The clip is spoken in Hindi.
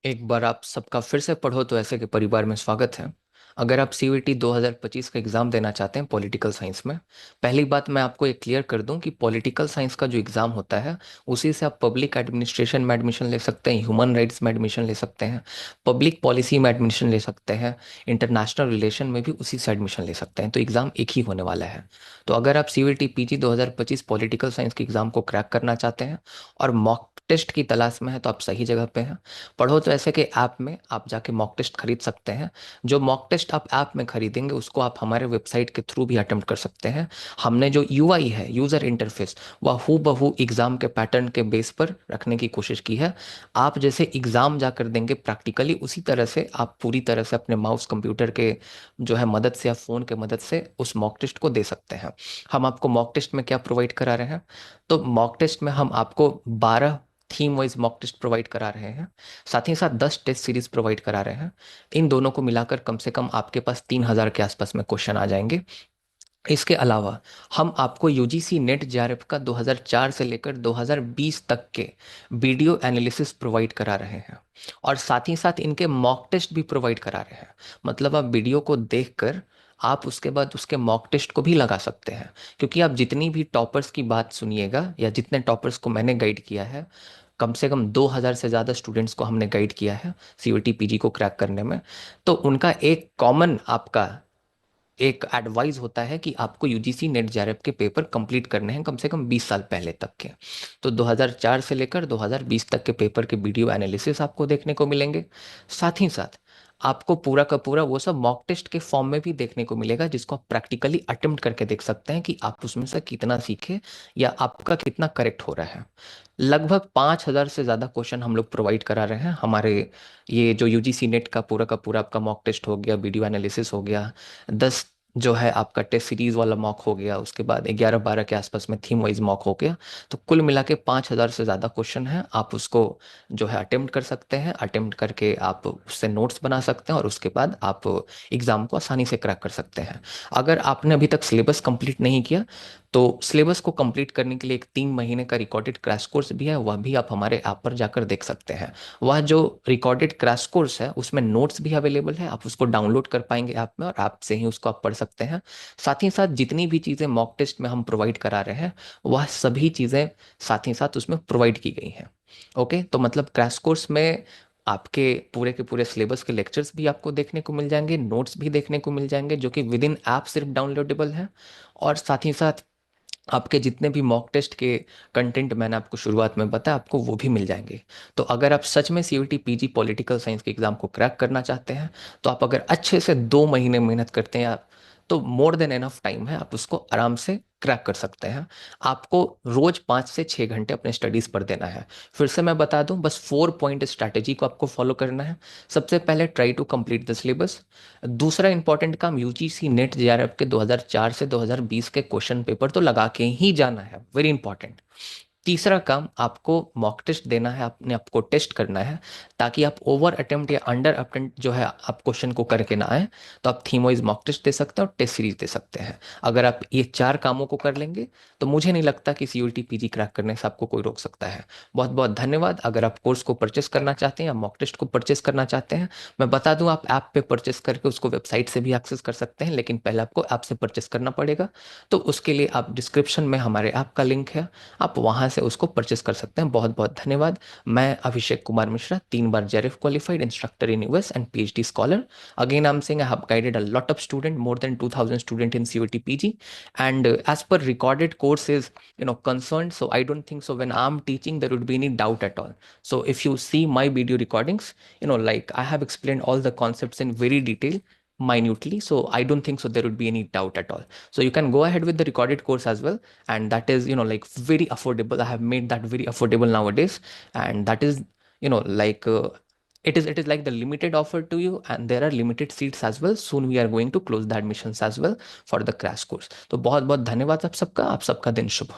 एक बार आप सबका फिर से पढ़ो तो ऐसे के परिवार में स्वागत है। अगर आप सीयूईटी 2025 का एग्ज़ाम देना चाहते हैं पॉलिटिकल साइंस में, पहली बात मैं आपको एक क्लियर कर दूं कि पॉलिटिकल साइंस का जो एग्ज़ाम होता है उसी से आप पब्लिक एडमिनिस्ट्रेशन में एडमिशन ले सकते हैं, ह्यूमन राइट्स में एडमिशन ले सकते हैं, पब्लिक पॉलिसी में एडमिशन ले सकते हैं, इंटरनेशनल रिलेशन में भी उसी से एडमिशन ले सकते हैं। तो एग्ज़ाम एक ही होने वाला है। तो अगर आप सीयूईटी पीजी 2025 पॉलिटिकल साइंस के एग्ज़ाम को क्रैक करना चाहते हैं और मॉक टेस्ट की तलाश में है तो आप सही जगह पे हैं। पढ़ो तो ऐसे के ऐप में आप जाके मॉक टेस्ट खरीद सकते हैं। जो मॉक टेस्ट आप ऐप में खरीदेंगे उसको आप हमारे वेबसाइट के थ्रू भी अटेम्प्ट कर सकते हैं। हमने जो यूआई है, यूजर इंटरफेस, वह हूबहू एग्जाम के पैटर्न के बेस पर रखने की कोशिश की है। आप जैसे एग्जाम जाकर देंगे प्रैक्टिकली उसी तरह से आप पूरी तरह से अपने माउस कंप्यूटर के जो है मदद से या फोन के मदद से उस मॉक टेस्ट को दे सकते हैं। हम आपको मॉक टेस्ट में क्या प्रोवाइड करा रहे हैं? तो मॉक टेस्ट में हम आपको 12 theme wise mock test provide करा रहे हैं। साथ ही साथ 10 टेस्ट सीरीज प्रोवाइड करा रहे हैं। इन दोनों को मिलाकर कम से कम आपके पास 3,000 के आसपास में क्वेश्चन आ जाएंगे। इसके अलावा हम आपको यूजीसी नेट जेआरएफ का 2004 से लेकर 2020 तक के वीडियो एनालिसिस प्रोवाइड करा रहे हैं और साथ ही साथ इनके मॉक टेस्ट भी प्रोवाइड करा रहे हैं। मतलब आप वीडियो को देखकर आप उसके बाद उसके मॉक टेस्ट को भी लगा सकते हैं। क्योंकि आप जितनी भी टॉपर्स की बात सुनिएगा या जितने टॉपर्स को मैंने गाइड किया है, कम से कम 2,000 से ज़्यादा स्टूडेंट्स को हमने गाइड किया है सीयूईटी पीजी को क्रैक करने में। तो उनका एक कॉमन आपका एक एडवाइस होता है कि आपको यूजीसी नेट जेआरएफ के पेपर कंप्लीट करने हैं कम से कम 20 साल पहले तक के। तो 2004 से लेकर 2020 तक के पेपर के वीडियो एनालिसिस आपको देखने को मिलेंगे। साथ ही साथ आपको पूरा का पूरा वो सब मॉक टेस्ट के फॉर्म में भी देखने को मिलेगा, जिसको आप प्रैक्टिकली अटेम्प्ट करके देख सकते हैं कि आप उसमें से कितना सीखे या आपका कितना करेक्ट हो रहा है। लगभग 5,000 से ज़्यादा क्वेश्चन हम लोग प्रोवाइड करा रहे हैं। हमारे ये जो यूजीसी नेट का पूरा आपका मॉक टेस्ट हो गया, वीडियो एनालिसिस हो गया, 10 जो है आपका टेस्ट सीरीज वाला मॉक हो गया, उसके बाद 11-12 के आसपास में थीम वाइज मॉक हो गया। तो कुल मिला के 5,000 से ज़्यादा क्वेश्चन है। आप उसको जो है अटेम्प्ट कर सकते हैं। अटेम्प्ट करके आप उससे नोट्स बना सकते हैं और उसके बाद आप एग्ज़ाम को आसानी से क्रैक कर सकते हैं। अगर आपने अभी तक सिलेबस कंप्लीट नहीं किया तो सिलेबस को कंप्लीट करने के लिए एक 3 महीने का रिकॉर्डेड क्रैश कोर्स भी है, वह भी आप हमारे ऐप पर जाकर देख सकते हैं। वह जो रिकॉर्डेड क्रैश कोर्स है उसमें नोट्स भी अवेलेबल है, आप उसको डाउनलोड कर पाएंगे ऐप में और ऐप से ही उसको आप पढ़ सकते हैं। साथ ही साथ जितनी भी चीज़ें मॉक टेस्ट में हम प्रोवाइड करा रहे हैं वह सभी चीज़ें साथ ही साथ उसमें प्रोवाइड की गई हैं। ओके, तो मतलब क्रैश कोर्स में आपके पूरे के पूरे सिलेबस के लेक्चर्स भी आपको देखने को मिल जाएंगे, नोट्स भी देखने को मिल जाएंगे जो कि विद इन ऐप सिर्फ डाउनलोडेबल है। और साथ ही साथ आपके जितने भी मॉक टेस्ट के कंटेंट मैंने आपको शुरुआत में बताया आपको वो भी मिल जाएंगे। तो अगर आप सच में सीयूईटी पीजी पॉलिटिकल साइंस के एग्जाम को क्रैक करना चाहते हैं तो आप अगर अच्छे से 2 महीने मेहनत करते हैं आप, तो मोर देन एनफ टाइम है, आप उसको आराम से क्रैक कर सकते हैं। आपको रोज 5 से 6 घंटे अपने स्टडीज पर देना है। फिर से मैं बता दूं, बस 4 पॉइंट स्ट्रैटेजी को आपको फॉलो करना है। सबसे पहले try to complete the syllabus. दूसरा इंपॉर्टेंट काम, यूजीसी नेट जेआरएफ के 2004 से 2020 के क्वेश्चन पेपर तो लगा के ही जाना है, वेरी इंपॉर्टेंट। तीसरा काम, आपको मॉक टेस्ट देना है, अपने आपको टेस्ट करना है ताकि आप ओवर अटेम्प्ट या अंडर अटेम्प्ट जो है आप क्वेश्चन को करके ना आए। तो आप थीम वाइज मॉक टेस्ट दे सकते हैं और टेस्ट सीरीज दे सकते हैं। अगर आप ये 4 कामों को कर लेंगे तो मुझे नहीं लगता कि सीयूईटी पीजी क्रैक करने से आपको कोई रोक सकता है। बहुत बहुत धन्यवाद। अगर आप कोर्स को परचेस करना चाहते हैं या मॉक टेस्ट को परचेस करना चाहते हैं, मैं बता दूं आप ऐप पे परचेस करके उसको वेबसाइट से भी एक्सेस कर सकते हैं, लेकिन पहले आपको ऐप से परचेस करना पड़ेगा। तो उसके लिए आप डिस्क्रिप्शन में हमारे ऐप का लिंक है, आप वहां से उसको परचेस कर सकते हैं। बहुत बहुत धन्यवाद। मैं अभिषेक कुमार मिश्रा, 3 बार JRF qualified instructor in US and PhD scholar. Again, I'm saying I have guided a lot of students, more than 2,000 students in CUET PG. And as per recorded courses, concerned, so I don't think so when I'm teaching, there would be any doubt at all. So if you see my video recordings, like I have explained all the concepts in very detail, minutely. So I don't think so there would be any doubt at all. So you can go ahead with the recorded course as well. And that is, like very affordable. I have made that very affordable nowadays. And that is, like, it is like the limited offer to you, and there are limited seats as well. Soon we are going to close the admissions as well for the crash course. तो बहुत बहुत धन्यवाद आप सबका दिन शुभ हो।